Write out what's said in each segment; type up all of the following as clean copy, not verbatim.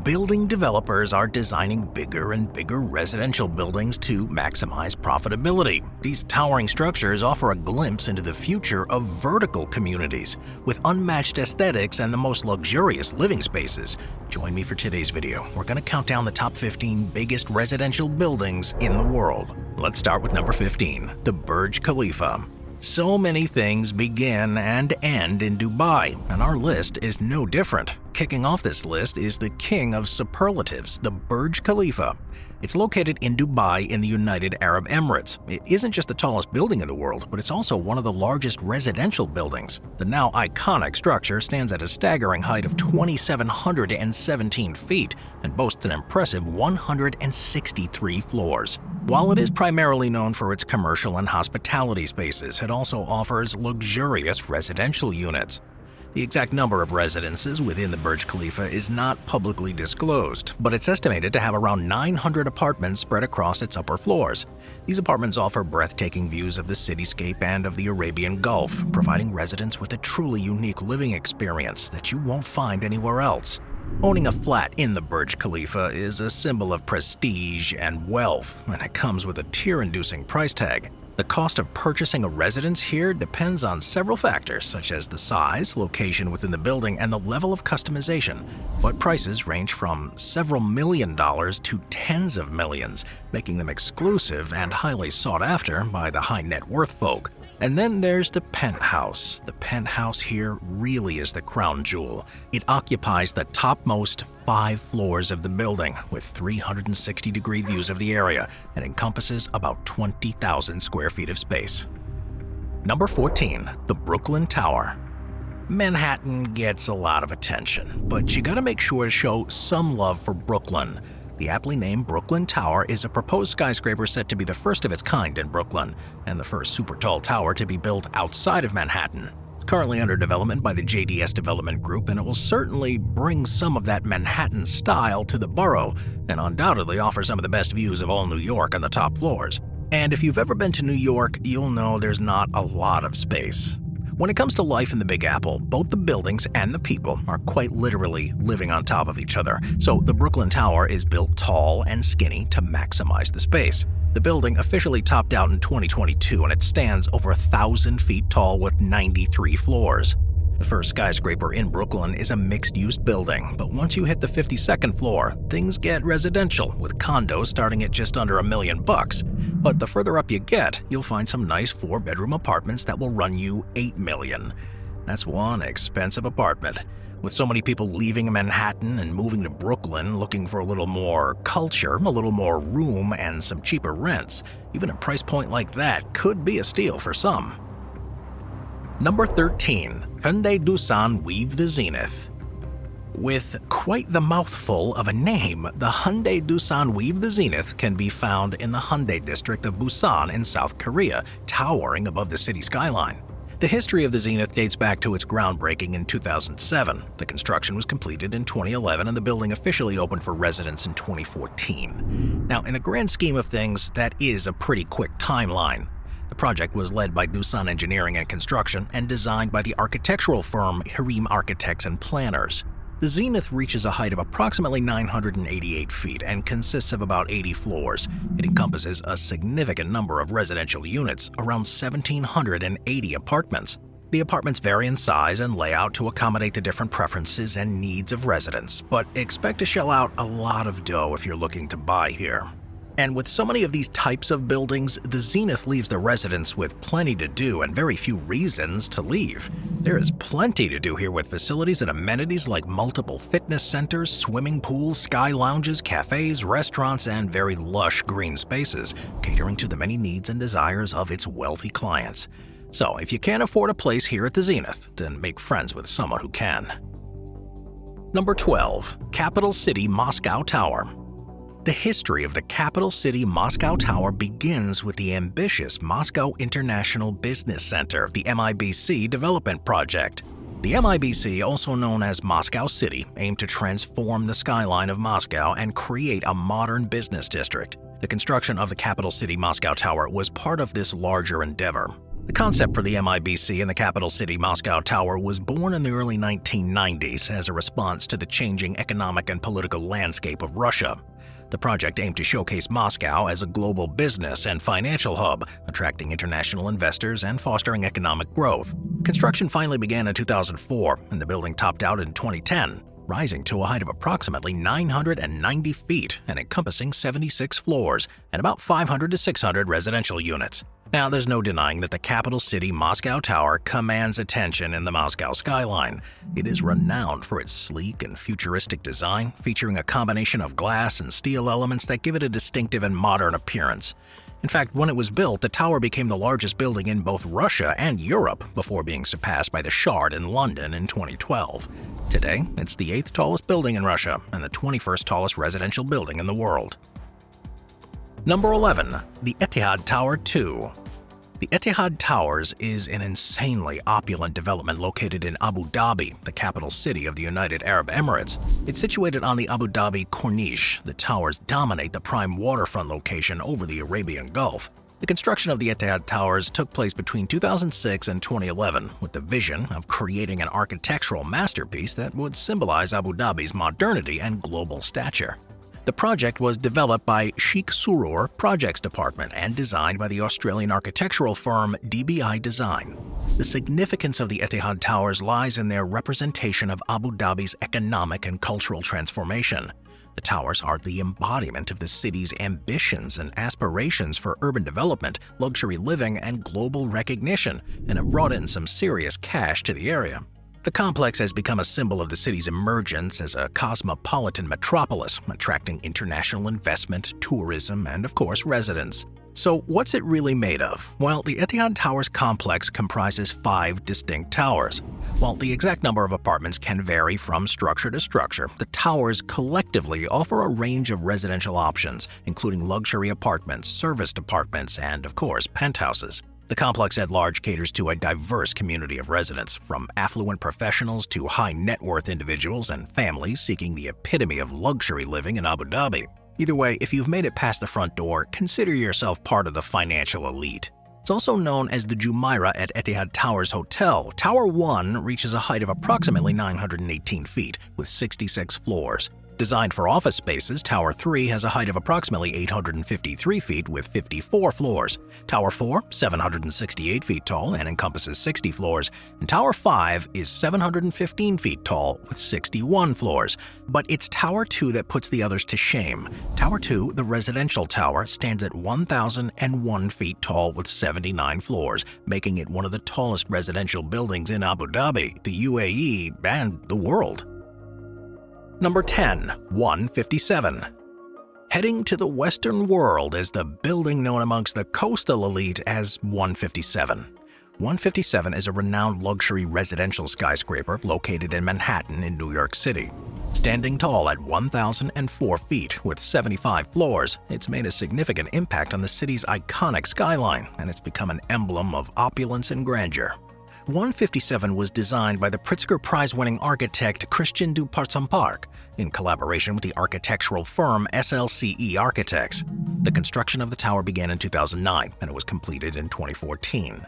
Building developers are designing bigger and bigger residential buildings to maximize profitability. These towering structures offer a glimpse into the future of vertical communities with unmatched aesthetics and the most luxurious living spaces. Join me for today's video. We're going to count down the top 15 biggest residential buildings in the world. Let's start with number 15, the Burj Khalifa. So many things begin and end in Dubai, and our list is no different. Kicking off this list is the king of superlatives, the Burj Khalifa. It's located in Dubai in the United Arab Emirates. It isn't just the tallest building in the world, but it's also one of the largest residential buildings. The now iconic structure stands at a staggering height of 2,717 feet and boasts an impressive 163 floors. While it is primarily known for its commercial and hospitality spaces, it also offers luxurious residential units. The exact number of residences within the Burj Khalifa is not publicly disclosed, but it's estimated to have around 900 apartments spread across its upper floors. These apartments offer breathtaking views of the cityscape and of the Arabian Gulf, providing residents with a truly unique living experience that you won't find anywhere else. Owning a flat in the Burj Khalifa is a symbol of prestige and wealth, and it comes with a tear-inducing price tag. The cost of purchasing a residence here depends on several factors, such as the size, location within the building, and the level of customization. But prices range from several $1 million to tens of millions, making them exclusive and highly sought after by the high net worth folk. And then there's the penthouse. The penthouse here really is the crown jewel. It occupies the topmost 5 floors of the building with 360-degree views of the area and encompasses about 20,000 square feet of space. Number 14, the Brooklyn Tower. Manhattan gets a lot of attention, but you gotta make sure to show some love for Brooklyn. The aptly named Brooklyn Tower is a proposed skyscraper set to be the first of its kind in Brooklyn, and the first super tall tower to be built outside of Manhattan. It's currently under development by the JDS Development Group, and it will certainly bring some of that Manhattan style to the borough, and undoubtedly offer some of the best views of all New York on the top floors. And if you've ever been to New York, you'll know there's not a lot of space. When it comes to life in the Big Apple, both the buildings and the people are quite literally living on top of each other, so the Brooklyn Tower is built tall and skinny to maximize the space. The building officially topped out in 2022, and it stands over 1,000 feet tall with 93 floors. The first skyscraper in Brooklyn is a mixed-use building, but once you hit the 52nd floor, things get residential, with condos starting at just under $1 million. But the further up you get, you'll find some nice 4-bedroom apartments that will run you $8 million. That's one expensive apartment. With so many people leaving Manhattan and moving to Brooklyn looking for a little more culture, a little more room, and some cheaper rents, even a price point like that could be a steal for some. Number 13, Haeundae Doosan Weave the Zenith. With quite the mouthful of a name, the Haeundae Doosan Weave the Zenith can be found in the Haeundae district of Busan in South Korea, towering above the city skyline. The history of the Zenith dates back to its groundbreaking in 2007. The construction was completed in 2011 and the building officially opened for residents in 2014. Now, in the grand scheme of things, that is a pretty quick timeline. The project was led by Doosan Engineering and Construction and designed by the architectural firm Haeundae Architects and Planners. The Zenith reaches a height of approximately 988 feet and consists of about 80 floors. It encompasses a significant number of residential units, around 1,780 apartments. The apartments vary in size and layout to accommodate the different preferences and needs of residents, but expect to shell out a lot of dough if you're looking to buy here. And with so many of these types of buildings, the Zenith leaves the residents with plenty to do and very few reasons to leave. There is plenty to do here with facilities and amenities like multiple fitness centers, swimming pools, sky lounges, cafes, restaurants, and very lush green spaces, catering to the many needs and desires of its wealthy clients. So if you can't afford a place here at the Zenith, then make friends with someone who can. Number 12, Capital City Moscow Tower. The history of the capital city Moscow Tower begins with the ambitious Moscow International Business Center, the MIBC development project. The MIBC, also known as Moscow City, aimed to transform the skyline of Moscow and create a modern business district. The construction of the capital city Moscow Tower was part of this larger endeavor. The concept for the MIBC in the capital city Moscow Tower was born in the early 1990s as a response to the changing economic and political landscape of Russia. The project aimed to showcase Moscow as a global business and financial hub, attracting international investors and fostering economic growth. Construction finally began in 2004, and the building topped out in 2010, rising to a height of approximately 990 feet and encompassing 76 floors and about 500 to 600 residential units. Now, there's no denying that the capital city Moscow Tower commands attention in the Moscow skyline. It is renowned for its sleek and futuristic design, featuring a combination of glass and steel elements that give it a distinctive and modern appearance. In fact, when it was built, the tower became the largest building in both Russia and Europe before being surpassed by the Shard in London in 2012. Today, it's the 8th tallest building in Russia and the 21st tallest residential building in the world. Number 11. The Etihad Tower 2. The Etihad Towers is an insanely opulent development located in Abu Dhabi, the capital city of the United Arab Emirates. It's situated on the Abu Dhabi Corniche. The towers dominate the prime waterfront location over the Arabian Gulf. The construction of the Etihad Towers took place between 2006 and 2011 with the vision of creating an architectural masterpiece that would symbolize Abu Dhabi's modernity and global stature. The project was developed by Sheikh Surur Projects Department and designed by the Australian architectural firm DBI Design. The significance of the Etihad Towers lies in their representation of Abu Dhabi's economic and cultural transformation. The towers are the embodiment of the city's ambitions and aspirations for urban development, luxury living, and global recognition, and have brought in some serious cash to the area. The complex has become a symbol of the city's emergence as a cosmopolitan metropolis, attracting international investment, tourism, and of course, residents. So what's it really made of? Well, the Etihad Towers complex comprises 5 distinct towers. While the exact number of apartments can vary from structure to structure, the towers collectively offer a range of residential options, including luxury apartments, serviced apartments, and of course, penthouses. The complex at large caters to a diverse community of residents, from affluent professionals to high-net-worth individuals and families seeking the epitome of luxury living in Abu Dhabi. Either way, if you've made it past the front door, consider yourself part of the financial elite. It's also known as the Jumeirah at Etihad Towers Hotel. Tower 1 reaches a height of approximately 918 feet, with 66 floors. Designed for office spaces, Tower 3 has a height of approximately 853 feet with 54 floors. Tower 4, 768 feet tall and encompasses 60 floors, and Tower 5 is 715 feet tall with 61 floors. But it's Tower 2 that puts the others to shame. Tower 2, the residential tower, stands at 1,001 feet tall with 79 floors, making it one of the tallest residential buildings in Abu Dhabi, the UAE, and the world. Number 10. 157. Heading to the Western world is the building known amongst the coastal elite as 157. 157 is a renowned luxury residential skyscraper located in Manhattan in New York City. Standing tall at 1,004 feet with 75 floors, it's made a significant impact on the city's iconic skyline, and it's become an emblem of opulence and grandeur. 157 was designed by the Pritzker Prize-winning architect Christian du Parc in collaboration with the architectural firm SLCE Architects. The construction of the tower began in 2009 and it was completed in 2014.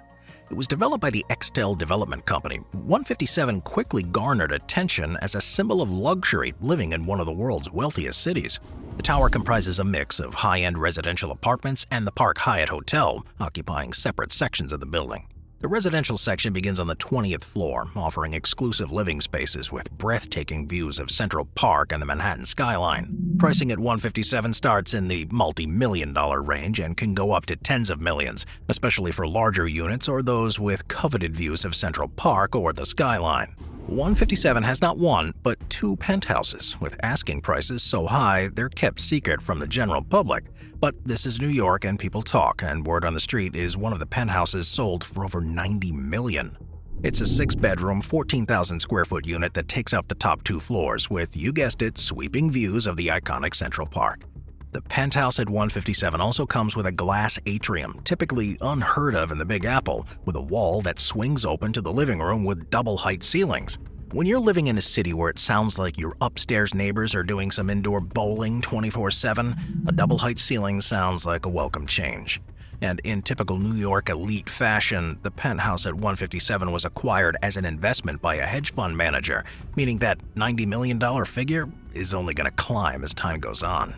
It was developed by the Extel Development Company. 157 quickly garnered attention as a symbol of luxury living in one of the world's wealthiest cities. The tower comprises a mix of high-end residential apartments and the Park Hyatt Hotel, occupying separate sections of the building. The residential section begins on the 20th floor, offering exclusive living spaces with breathtaking views of Central Park and the Manhattan skyline. Pricing at 157 starts in the multi-million-dollar range and can go up to tens of millions, especially for larger units or those with coveted views of Central Park or the skyline. 157 has not one, but 2 penthouses, with asking prices so high they're kept secret from the general public. But this is New York and people talk, and word on the street is one of the penthouses sold for over $90 million. It's a 6-bedroom, 14,000 square foot unit that takes up the top 2 floors with, you guessed it, sweeping views of the iconic Central Park. The penthouse at 157 also comes with a glass atrium, typically unheard of in the Big Apple, with a wall that swings open to the living room with double-height ceilings. When you're living in a city where it sounds like your upstairs neighbors are doing some indoor bowling 24/7, a double-height ceiling sounds like a welcome change. And in typical New York elite fashion, the penthouse at 157 was acquired as an investment by a hedge fund manager, meaning that $90 million figure is only going to climb as time goes on.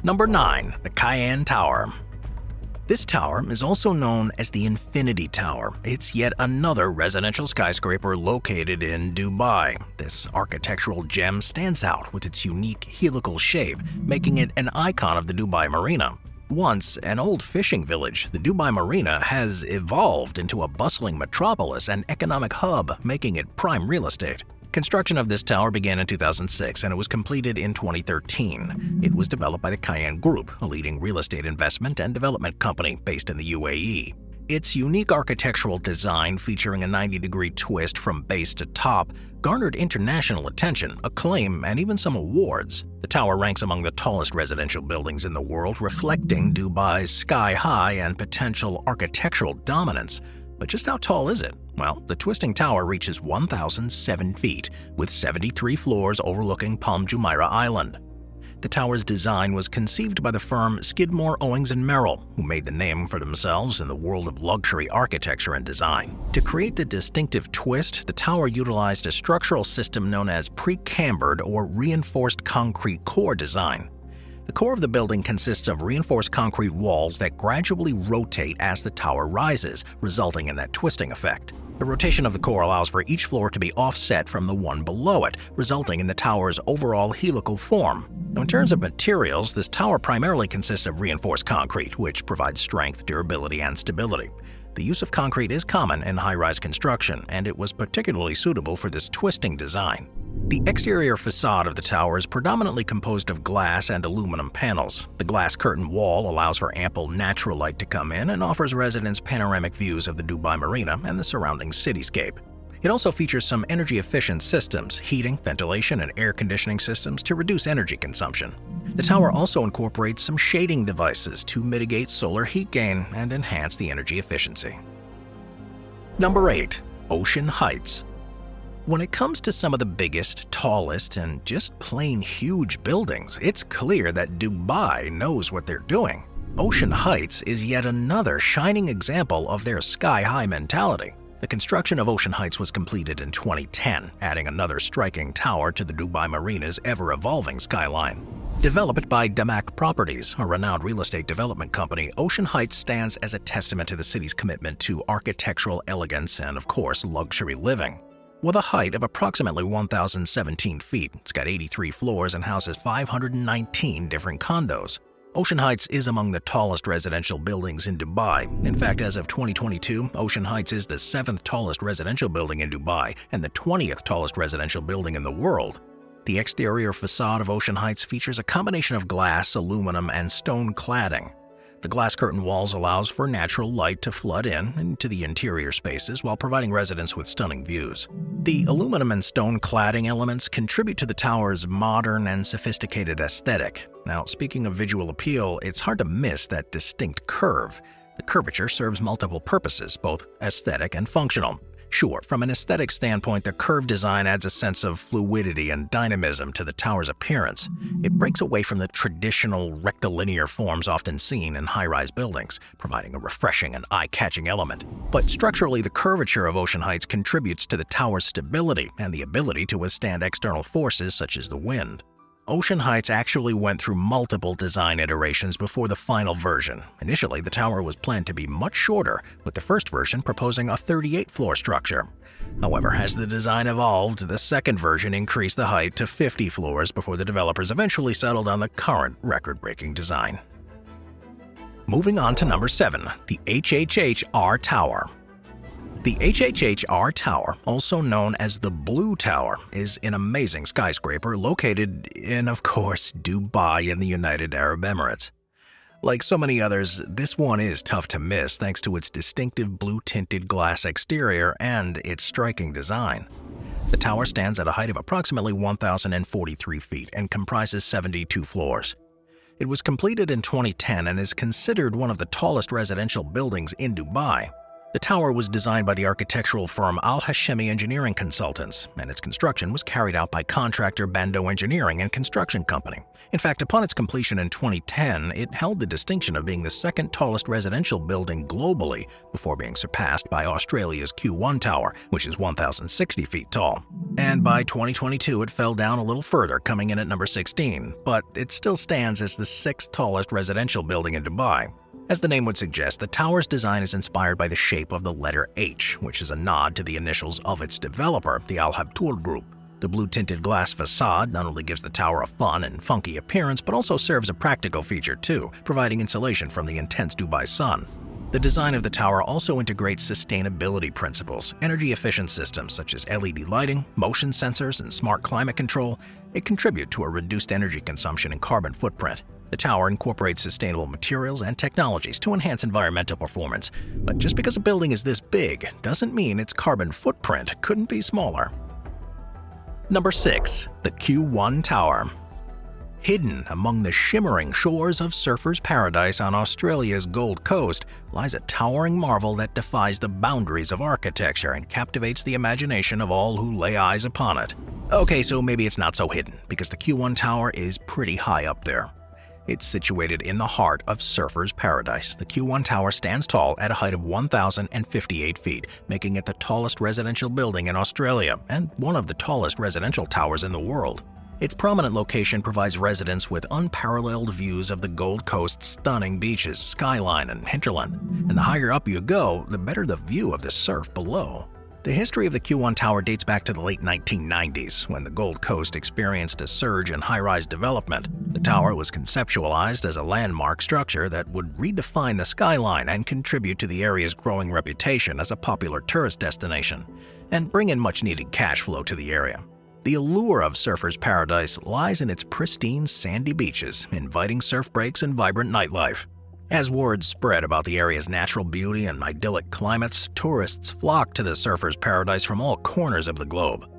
Number 9. The Cayan Tower. This tower is also known as the Infinity Tower. It's yet another residential skyscraper located in Dubai. This architectural gem stands out with its unique helical shape, making it an icon of the Dubai Marina. Once an old fishing village, the Dubai Marina has evolved into a bustling metropolis and economic hub, making it prime real estate. Construction of this tower began in 2006 and it was completed in 2013. It was developed by the Cayan Group, a leading real estate investment and development company based in the UAE. Its unique architectural design, featuring a 90-degree twist from base to top, garnered international attention, acclaim, and even some awards. The tower ranks among the tallest residential buildings in the world, reflecting Dubai's sky-high and potential architectural dominance. But just how tall is it? Well, the twisting tower reaches 1,007 feet, with 73 floors overlooking Palm Jumeirah Island. The tower's design was conceived by the firm Skidmore, Owings & Merrill, who made the name for themselves in the world of luxury architecture and design. To create the distinctive twist, the tower utilized a structural system known as pre-cambered or reinforced concrete core design. The core of the building consists of reinforced concrete walls that gradually rotate as the tower rises, resulting in that twisting effect. The rotation of the core allows for each floor to be offset from the one below it, resulting in the tower's overall helical form. Now, in terms of materials, this tower primarily consists of reinforced concrete, which provides strength, durability, and stability. The use of concrete is common in high-rise construction, and it was particularly suitable for this twisting design. The exterior facade of the tower is predominantly composed of glass and aluminum panels. The glass curtain wall allows for ample natural light to come in and offers residents panoramic views of the Dubai Marina and the surrounding cityscape. It also features some energy-efficient systems, heating, ventilation, and air conditioning systems to reduce energy consumption. The tower also incorporates some shading devices to mitigate solar heat gain and enhance the energy efficiency. Number 8. Ocean Heights. When it comes to some of the biggest, tallest, and just plain huge buildings, it's clear that Dubai knows what they're doing. Ocean Heights is yet another shining example of their sky-high mentality. The construction of Ocean Heights was completed in 2010, adding another striking tower to the Dubai Marina's ever-evolving skyline. Developed by Damac Properties, a renowned real estate development company, Ocean Heights stands as a testament to the city's commitment to architectural elegance and, of course, luxury living. With a height of approximately 1,017 feet, it's got 83 floors and houses 519 different condos. Ocean Heights is among the tallest residential buildings in Dubai. In fact, as of 2022, Ocean Heights is the 7th tallest residential building in Dubai and the 20th tallest residential building in the world. The exterior facade of Ocean Heights features a combination of glass, aluminum, and stone cladding. The glass curtain walls allows for natural light to flood into the interior spaces while providing residents with stunning views. The aluminum and stone cladding elements contribute to the tower's modern and sophisticated aesthetic. Now, speaking of visual appeal, it's hard to miss that distinct curve. The curvature serves multiple purposes, both aesthetic and functional. Sure, from an aesthetic standpoint, the curved design adds a sense of fluidity and dynamism to the tower's appearance. It breaks away from the traditional rectilinear forms often seen in high-rise buildings, providing a refreshing and eye-catching element. But structurally, the curvature of Ocean Heights contributes to the tower's stability and the ability to withstand external forces such as the wind. Ocean Heights actually went through multiple design iterations before the final version. Initially, the tower was planned to be much shorter, with the first version proposing a 38-floor structure. However, as the design evolved, the second version increased the height to 50 floors before the developers eventually settled on the current record-breaking design. Moving on to number 7, the HHHR Tower. The HHHR Tower, also known as the Blue Tower, is an amazing skyscraper located in, of course, Dubai in the United Arab Emirates. Like so many others, this one is tough to miss thanks to its distinctive blue-tinted glass exterior and its striking design. The tower stands at a height of approximately 1,043 feet and comprises 72 floors. It was completed in 2010 and is considered one of the tallest residential buildings in Dubai. The tower was designed by the architectural firm Al-Hashemi Engineering Consultants, and its construction was carried out by contractor Bando Engineering and Construction Company. In fact, upon its completion in 2010, it held the distinction of being the second tallest residential building globally, before being surpassed by Australia's Q1 Tower, which is 1,060 feet tall. And by 2022, it fell down a little further, coming in at number 16, but it still stands as the sixth tallest residential building in Dubai. As the name would suggest, the tower's design is inspired by the shape of the letter H, which is a nod to the initials of its developer, the Al Habtoul Group. The blue-tinted glass facade not only gives the tower a fun and funky appearance, but also serves a practical feature too, providing insulation from the intense Dubai sun. The design of the tower also integrates sustainability principles, energy-efficient systems such as LED lighting, motion sensors, and smart climate control. It contribute to a reduced energy consumption and carbon footprint. The tower incorporates sustainable materials and technologies to enhance environmental performance. But just because a building is this big doesn't mean its carbon footprint couldn't be smaller. Number 6. The Q1 Tower. Hidden among the shimmering shores of surfers' paradise on Australia's Gold Coast lies a towering marvel that defies the boundaries of architecture and captivates the imagination of all who lay eyes upon it. Okay, so maybe it's not so hidden, because the Q1 Tower is pretty high up there. It's situated in the heart of surfers' paradise. The Q1 Tower stands tall at a height of 1,058 feet, making it the tallest residential building in Australia and one of the tallest residential towers in the world. Its prominent location provides residents with unparalleled views of the Gold Coast's stunning beaches, skyline, and hinterland. And the higher up you go, the better the view of the surf below. The history of the Q1 Tower dates back to the late 1990s, when the Gold Coast experienced a surge in high-rise development. The tower was conceptualized as a landmark structure that would redefine the skyline and contribute to the area's growing reputation as a popular tourist destination, and bring in much-needed cash flow to the area. The allure of surfers' paradise lies in its pristine sandy beaches, inviting surf breaks and vibrant nightlife. As word spread about the area's natural beauty and idyllic climates, tourists flocked to the surfers' paradise from all corners of the globe.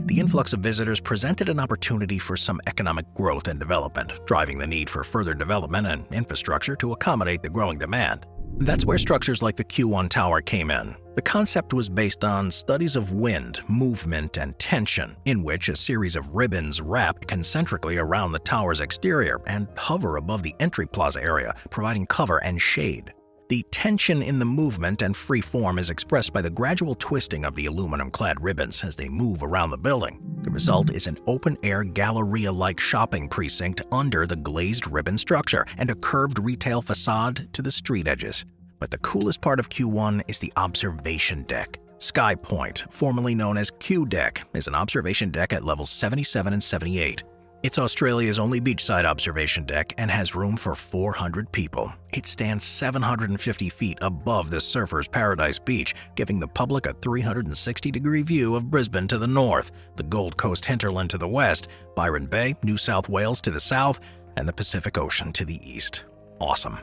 The influx of visitors presented an opportunity for some economic growth and development, driving the need for further development and infrastructure to accommodate the growing demand. That's where structures like the Q1 Tower came in. The concept was based on studies of wind, movement, and tension, in which a series of ribbons wrapped concentrically around the tower's exterior and hover above the entry plaza area, providing cover and shade. The tension in the movement and free form is expressed by the gradual twisting of the aluminum-clad ribbons as they move around the building. The result is an open-air Galleria-like shopping precinct under the glazed ribbon structure and a curved retail facade to the street edges. But the coolest part of Q1 is the observation deck. Sky Point, formerly known as Q Deck, is an observation deck at levels 77 and 78. It's Australia's only beachside observation deck and has room for 400 people. It stands 750 feet above the surfers' paradise beach, giving the public a 360-degree view of Brisbane to the north, the Gold Coast hinterland to the west, Byron Bay, New South Wales to the south, and the Pacific Ocean to the east. Awesome.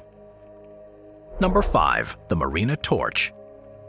Number 5. The Marina Torch.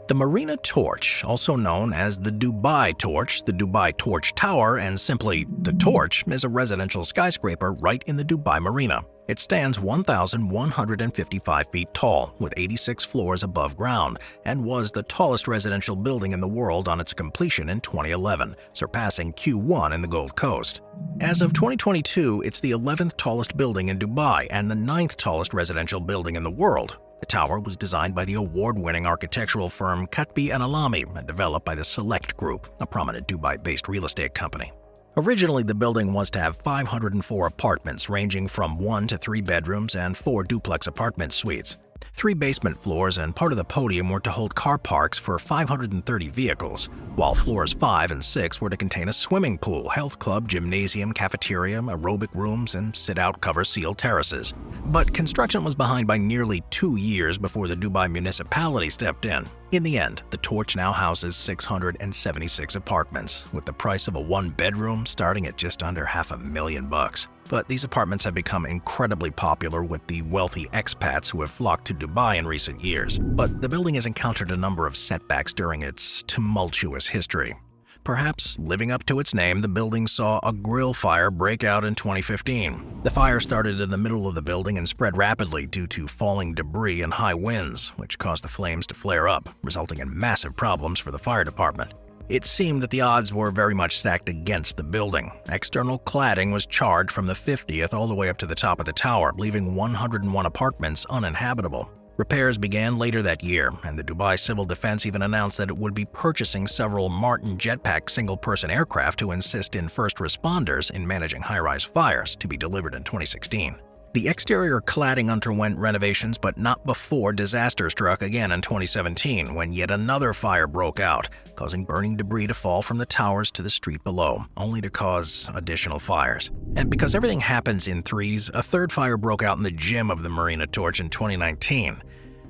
The Marina Torch, also known as the Dubai Torch, the Dubai Torch Tower, and simply the Torch, is a residential skyscraper right in the Dubai Marina. It stands 1,155 feet tall, with 86 floors above ground, and was the tallest residential building in the world on its completion in 2011, surpassing Q1 in the Gold Coast. As of 2022, it's the 11th tallest building in Dubai and the 9th tallest residential building in the world. The tower was designed by the award-winning architectural firm Katbi & Alami and developed by the Select Group, a prominent Dubai-based real estate company. Originally, the building was to have 504 apartments ranging from 1 to 3 bedrooms and 4 duplex apartment suites. 3 basement floors and part of the podium were to hold car parks for 530 vehicles, while floors 5 and 6 were to contain a swimming pool, health club, gymnasium, cafeteria, aerobic rooms, and sit-out cover-seal terraces. But construction was behind by nearly 2 years before the Dubai municipality stepped in. In the end, the Torch now houses 676 apartments, with the price of a 1-bedroom starting at just under $500,000. But these apartments have become incredibly popular with the wealthy expats who have flocked to Dubai in recent years. But the building has encountered a number of setbacks during its tumultuous history. Perhaps living up to its name, the building saw a grill fire break out in 2015. The fire started in the middle of the building and spread rapidly due to falling debris and high winds, which caused the flames to flare up, resulting in massive problems for the fire department. It seemed that the odds were very much stacked against the building. External cladding was charred from the 50th all the way up to the top of the tower, leaving 101 apartments uninhabitable. Repairs began later that year, and the Dubai Civil Defense even announced that it would be purchasing several Martin jetpack single-person aircraft to assist in first responders in managing high-rise fires, to be delivered in 2016. The exterior cladding underwent renovations, but not before disaster struck again in 2017, when yet another fire broke out, causing burning debris to fall from the towers to the street below, only to cause additional fires. And because everything happens in threes, a third fire broke out in the gym of the Marina Torch in 2019.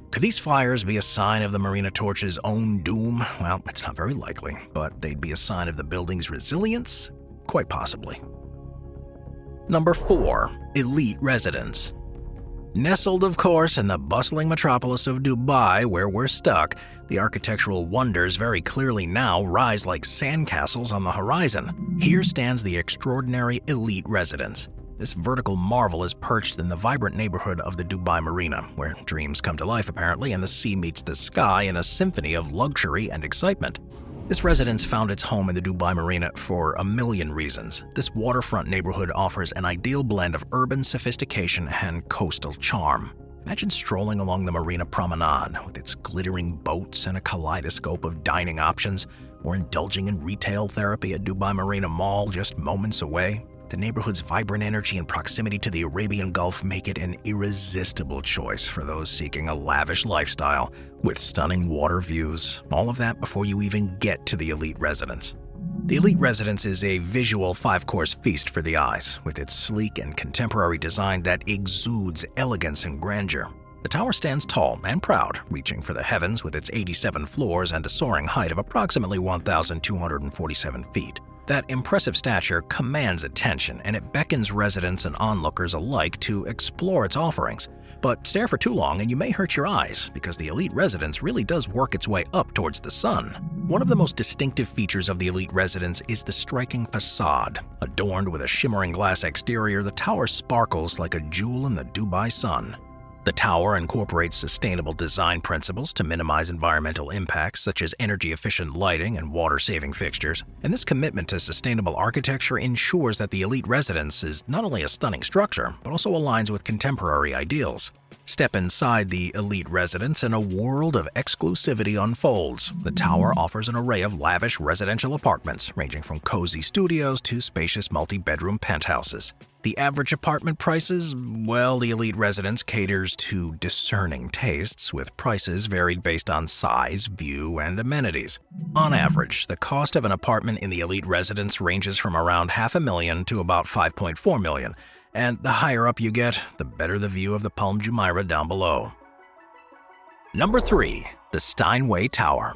Could these fires be a sign of the Marina Torch's own doom? Well, it's not very likely, but they'd be a sign of the building's resilience? Quite possibly. Number 4. Elite Residence. Nestled, of course, in the bustling metropolis of Dubai, where we're stuck, the architectural wonders very clearly now rise like sandcastles on the horizon. Here stands the extraordinary Elite Residence. This vertical marvel is perched in the vibrant neighborhood of the Dubai Marina, where dreams come to life apparently and the sea meets the sky in a symphony of luxury and excitement. This residence found its home in the Dubai Marina for a million reasons. This waterfront neighborhood offers an ideal blend of urban sophistication and coastal charm. Imagine strolling along the Marina Promenade with its glittering boats and a kaleidoscope of dining options, or indulging in retail therapy at Dubai Marina Mall just moments away. The neighborhood's vibrant energy and proximity to the Arabian Gulf make it an irresistible choice for those seeking a lavish lifestyle with stunning water views, all of that before you even get to the Elite Residence. The Elite Residence is a visual 5-course feast for the eyes, with its sleek and contemporary design that exudes elegance and grandeur. The tower stands tall and proud, reaching for the heavens with its 87 floors and a soaring height of approximately 1,247 feet. That impressive stature commands attention, and it beckons residents and onlookers alike to explore its offerings. But stare for too long and you may hurt your eyes, because the Elite Residence really does work its way up towards the sun. One of the most distinctive features of the Elite Residence is the striking facade. Adorned with a shimmering glass exterior, the tower sparkles like a jewel in the Dubai sun. The tower incorporates sustainable design principles to minimize environmental impacts such as energy-efficient lighting and water-saving fixtures, and this commitment to sustainable architecture ensures that the Elite Residence is not only a stunning structure, but also aligns with contemporary ideals. Step inside the Elite Residence and a world of exclusivity unfolds. The tower offers an array of lavish residential apartments, ranging from cozy studios to spacious multi-bedroom penthouses. The average apartment prices? Well, the Elite Residence caters to discerning tastes, with prices varied based on size, view, and amenities. On average, the cost of an apartment in the Elite Residence ranges from around $500,000 to about $5.4 million, and the higher up you get, the better the view of the Palm Jumeirah down below. Number 3. The Steinway Tower.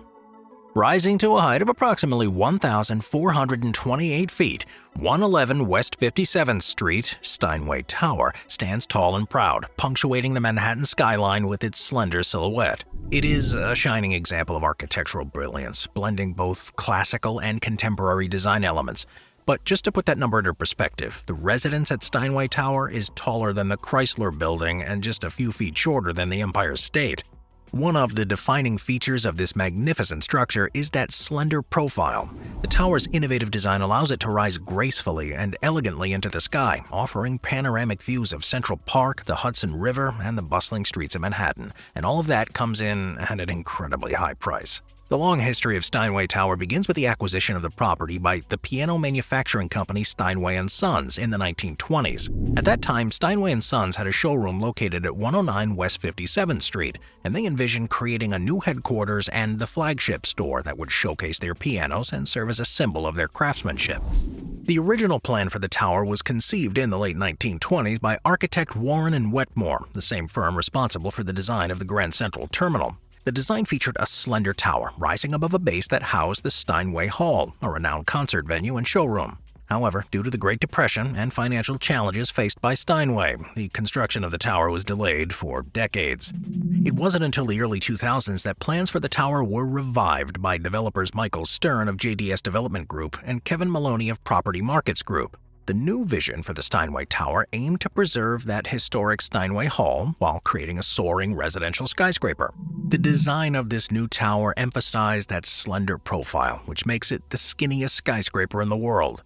Rising to a height of approximately 1,428 feet, 111 West 57th Street, Steinway Tower stands tall and proud, punctuating the Manhattan skyline with its slender silhouette. It is a shining example of architectural brilliance, blending both classical and contemporary design elements. But just to put that number into perspective, the residence at Steinway Tower is taller than the Chrysler Building and just a few feet shorter than the Empire State. One of the defining features of this magnificent structure is that slender profile. The tower's innovative design allows it to rise gracefully and elegantly into the sky, offering panoramic views of Central Park, the Hudson River, and the bustling streets of Manhattan. And all of that comes in at an incredibly high price. The long history of Steinway Tower begins with the acquisition of the property by the piano manufacturing company Steinway & Sons in the 1920s. At that time, Steinway & Sons had a showroom located at 109 West 57th Street, and they envisioned creating a new headquarters and the flagship store that would showcase their pianos and serve as a symbol of their craftsmanship. The original plan for the tower was conceived in the late 1920s by architect Warren & Wetmore, the same firm responsible for the design of the Grand Central Terminal. The design featured a slender tower rising above a base that housed the Steinway Hall, a renowned concert venue and showroom. However, due to the Great Depression and financial challenges faced by Steinway, the construction of the tower was delayed for decades. It wasn't until the early 2000s that plans for the tower were revived by developers Michael Stern of JDS Development Group and Kevin Maloney of Property Markets Group. The new vision for the Steinway Tower aimed to preserve that historic Steinway Hall while creating a soaring residential skyscraper. The design of this new tower emphasized that slender profile, which makes it the skinniest skyscraper in the world.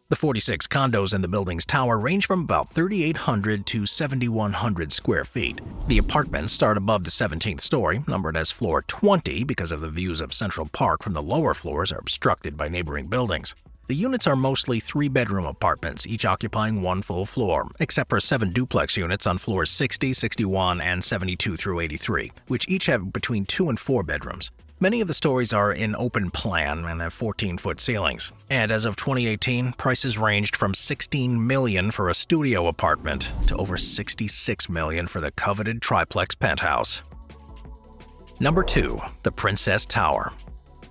The 46 condos in the building's tower range from about 3,800 to 7,100 square feet. The apartments start above the 17th story, numbered as floor 20 because of the views of Central Park from the lower floors are obstructed by neighboring buildings. The units are mostly three-bedroom apartments, each occupying one full floor, except for 7 duplex units on floors 60, 61, and 72 through 83, which each have between 2 and 4 bedrooms. Many of the stories are in open plan and have 14-foot ceilings. And as of 2018, prices ranged from $16 million for a studio apartment to over $66 million for the coveted triplex penthouse. Number 2. The Princess Tower.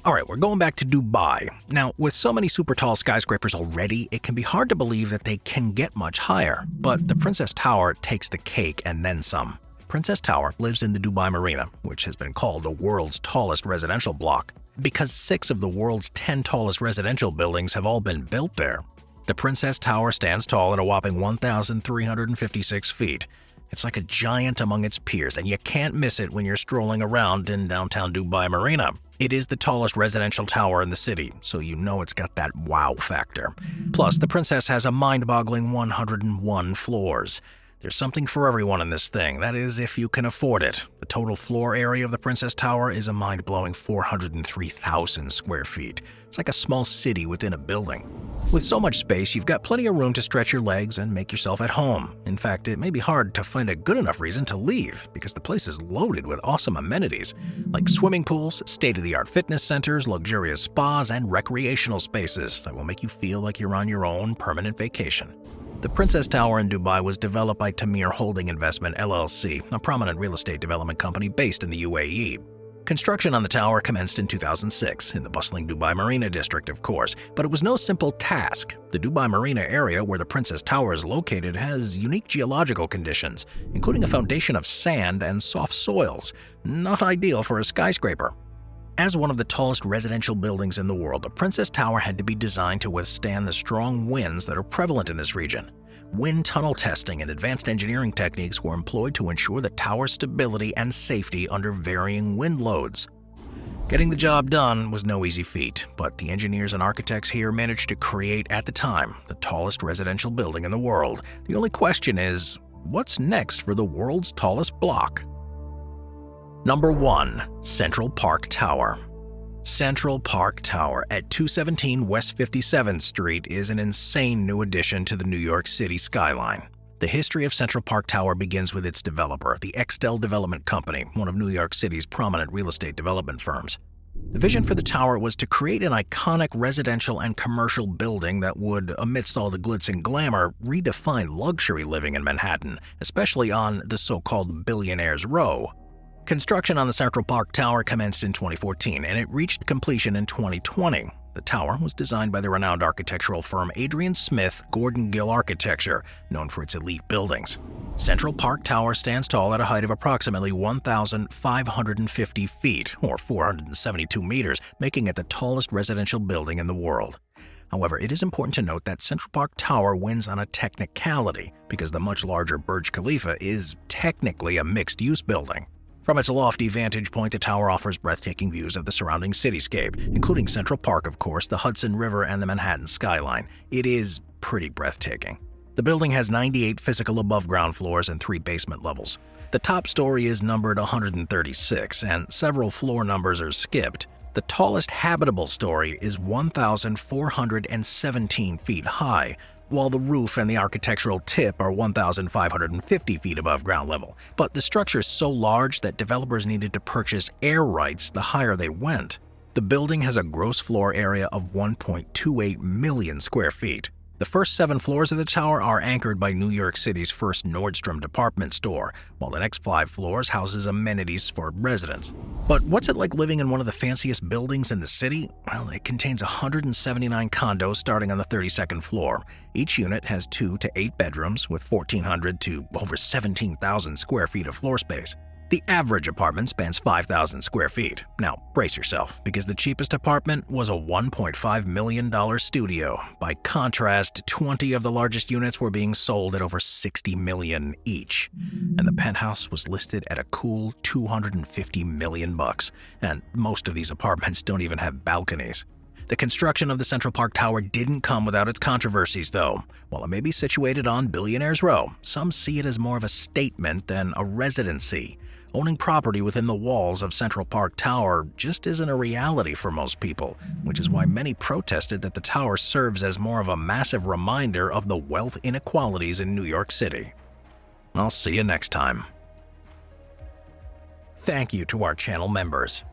Alright, we're going back to Dubai. Now, with so many super tall skyscrapers already, it can be hard to believe that they can get much higher. But the Princess Tower takes the cake and then some. Princess Tower lives in the Dubai Marina, which has been called the world's tallest residential block, because 6 of the world's 10 tallest residential buildings have all been built there. The Princess Tower stands tall at a whopping 1,356 feet. It's like a giant among its peers, and you can't miss it when you're strolling around in downtown Dubai Marina. It is the tallest residential tower in the city, so you know it's got that wow factor. Plus, the Princess has a mind-boggling 101 floors. There's something for everyone in this thing, that is, if you can afford it. The total floor area of the Princess Tower is a mind-blowing 403,000 square feet. It's like a small city within a building. With so much space, you've got plenty of room to stretch your legs and make yourself at home. In fact, it may be hard to find a good enough reason to leave, because the place is loaded with awesome amenities, like swimming pools, state-of-the-art fitness centers, luxurious spas, and recreational spaces that will make you feel like you're on your own permanent vacation. The Princess Tower in Dubai was developed by Tamir Holding Investment LLC, a prominent real estate development company based in the UAE. Construction on the tower commenced in 2006, in the bustling Dubai Marina district, of course, but it was no simple task. The Dubai Marina area where the Princess Tower is located has unique geological conditions, including a foundation of sand and soft soils, not ideal for a skyscraper. As one of the tallest residential buildings in the world, the Princess Tower had to be designed to withstand the strong winds that are prevalent in this region. Wind tunnel testing and advanced engineering techniques were employed to ensure the tower's stability and safety under varying wind loads. Getting the job done was no easy feat, but the engineers and architects here managed to create, at the time, the tallest residential building in the world. The only question is, what's next for the world's tallest block? Number 1. Central Park Tower. Central Park Tower at 217 West 57th Street is an insane new addition to the New York City skyline. The history of Central Park Tower begins with its developer, the Extel Development Company, one of New York City's prominent real estate development firms. The vision for the tower was to create an iconic residential and commercial building that would, amidst all the glitz and glamour, redefine luxury living in Manhattan, especially on the so-called Billionaires Row. Construction on the Central Park Tower commenced in 2014, and it reached completion in 2020. The tower was designed by the renowned architectural firm Adrian Smith Gordon Gill Architecture, known for its elite buildings. Central Park Tower stands tall at a height of approximately 1,550 feet, or 472 meters, making it the tallest residential building in the world. However, it is important to note that Central Park Tower wins on a technicality, because the much larger Burj Khalifa is technically a mixed-use building. From its lofty vantage point, the tower offers breathtaking views of the surrounding cityscape, including Central Park, of course, the Hudson River, and the Manhattan skyline. It is pretty breathtaking. The building has 98 physical above-ground floors and 3 basement levels. The top story is numbered 136, and several floor numbers are skipped. The tallest habitable story is 1,417 feet high, while the roof and the architectural tip are 1,550 feet above ground level. But the structure is so large that developers needed to purchase air rights the higher they went. The building has a gross floor area of 1.28 million square feet. The first 7 floors of the tower are anchored by New York City's first Nordstrom department store, while the next 5 floors houses amenities for residents. But what's it like living in one of the fanciest buildings in the city? Well, it contains 179 condos starting on the 32nd floor. Each unit has 2 to 8 bedrooms with 1,400 to over 17,000 square feet of floor space. The average apartment spans 5,000 square feet. Now, brace yourself, because the cheapest apartment was a $1.5 million studio. By contrast, 20 of the largest units were being sold at over $60 million each. And the penthouse was listed at a cool $250 million. And most of these apartments don't even have balconies. The construction of the Central Park Tower didn't come without its controversies, though. While it may be situated on Billionaires Row, some see it as more of a statement than a residency. Owning property within the walls of Central Park Tower just isn't a reality for most people, which is why many protested that the tower serves as more of a massive reminder of the wealth inequalities in New York City. I'll see you next time. Thank you to our channel members.